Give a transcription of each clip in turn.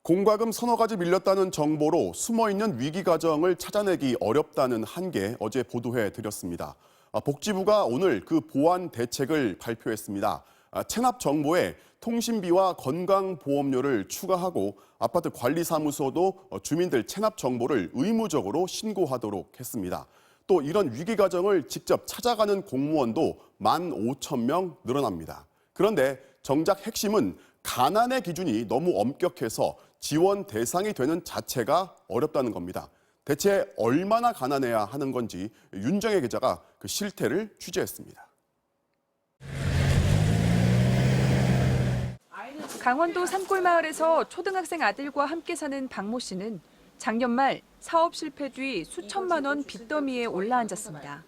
공과금 서너 가지 밀렸다는 정보로 숨어있는 위기 가정을 찾아내기 어렵다는 한계 어제 보도해 드렸습니다. 복지부가 오늘 그 보완 대책을 발표했습니다. 체납 정보에 통신비와 건강보험료를 추가하고 아파트 관리사무소도 주민들 체납 정보를 의무적으로 신고하도록 했습니다. 또 이런 위기 가정을 직접 찾아가는 공무원도 15,000명 늘어납니다. 그런데 정작 핵심은 가난의 기준이 너무 엄격해서 지원 대상이 되는 자체가 어렵다는 겁니다. 대체 얼마나 가난해야 하는 건지 윤정혜 기자가 그 실태를 취재했습니다. 강원도 산골마을에서 초등학생 아들과 함께 사는 박모 씨는 작년 말 사업 실패 뒤 수천만 원 빚더미에 올라앉았습니다.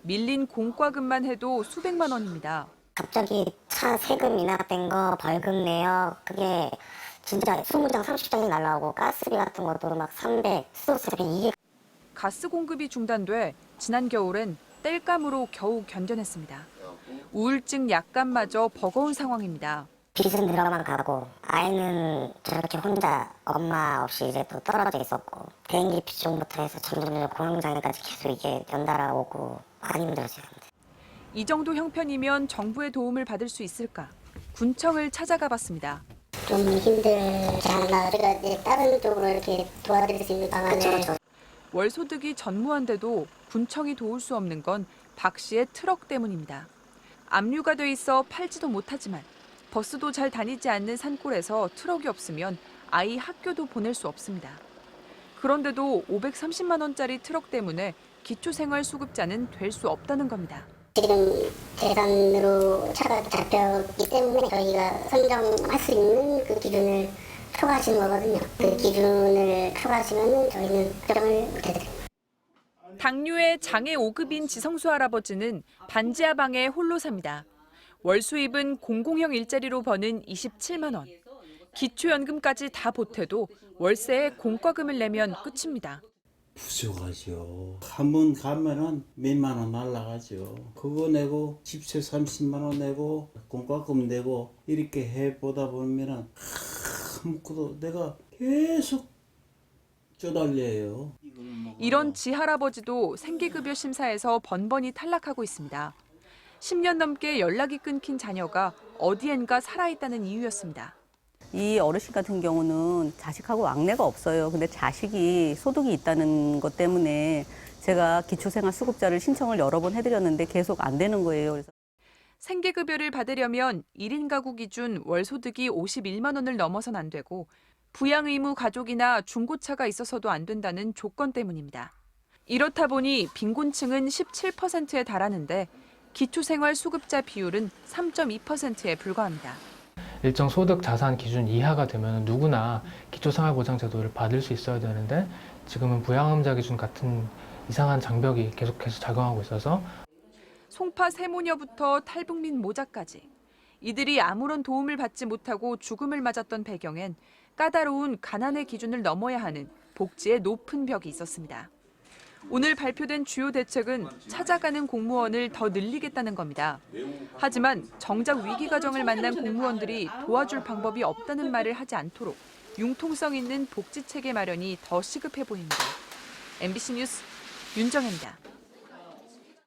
밀린 공과금만 해도 수백만 원입니다. 갑자기 차 세금 인하된 거 벌금 내요. 그게 진짜 20장, 30장이 날라오고 가스비 같은 것도 막 300, 수도세비 이게. 가스 공급이 중단돼 지난 겨울엔 땔감으로 겨우 견뎌냈습니다. 우울증 약간마저 버거운 상황입니다. 빚은 늘어만 가고 아이는 저렇게 혼자 엄마 없이 이제 또 떨어져 있었고 비행기 비용부터 해서 점점 공황장애까지 계속 이게 연달아 오고 많이 힘들었어요. 이 정도 형편이면 정부의 도움을 받을 수 있을까? 군청을 찾아가 봤습니다. 좀 힘들지 않나. 우리가 이제 다른 쪽으로 이렇게 도와드릴 수 있는 방안을. 월소득이 전무한데도 군청이 도울 수 없는 건 박 씨의 트럭 때문입니다. 압류가 돼 있어 팔지도 못하지만 버스도 잘 다니지 않는 산골에서 트럭이 없으면 아이 학교도 보낼 수 없습니다. 그런데도 530만 원짜리 트럭 때문에 기초생활수급자는 될 수 없다는 겁니다. 지금 대산으로 차가 잡혔기 때문에 저희가 선정할 수 있는 그 기준을 초과하시는 거거든요. 그 기준을 초과하시면 저희는 결정을 못해드립니다. 당뇨의 장애 5급인 지성수 할아버지는 반지하 방에 홀로 삽니다. 월 수입은 공공형 일자리로 버는 27만 원. 기초연금까지 다 보태도 월세에 공과금을 내면 끝입니다. 부족하죠. 한 번 가면은 몇만 원 날라가죠. 그거 내고 집세 30만 원 내고 공과금 내고 이렇게 해보다 보면은 아무것도 내가 계속 쪼달려요. 이런 지할아버지도 생계급여 심사에서 번번이 탈락하고 있습니다. 10년 넘게 연락이 끊긴 자녀가 어디엔가 살아있다는 이유였습니다. 이 어르신 같은 경우는 자식하고 왕래가 없어요. 근데 자식이 소득이 있다는 것 때문에 제가 기초생활수급자를 신청을 여러 번 해드렸는데 계속 안 되는 거예요. 그래서 생계급여를 받으려면 1인 가구 기준 월 소득이 51만 원을 넘어선 안 되고 부양 의무 가족이나 중고차가 있어서도 안 된다는 조건 때문입니다. 이렇다 보니 빈곤층은 17%에 달하는데 기초생활수급자 비율은 3.2%에 불과합니다. 일정 소득 자산 기준 이하가 되면 누구나 기초생활보장제도를 받을 수 있어야 되는데 지금은 부양음자 기준 같은 이상한 장벽이 계속해서 작용하고 있어서 송파 세모녀부터 탈북민 모자까지 이들이 아무런 도움을 받지 못하고 죽음을 맞았던 배경엔 까다로운 가난의 기준을 넘어야 하는 복지의 높은 벽이 있었습니다. 오늘 발표된 주요 대책은 찾아가는 공무원을 더 늘리겠다는 겁니다. 하지만 정작 위기 가정을 만난 공무원들이 도와줄 방법이 없다는 말을 하지 않도록 융통성 있는 복지 체계 마련이 더 시급해 보입니다. MBC 뉴스 윤정혜입니다.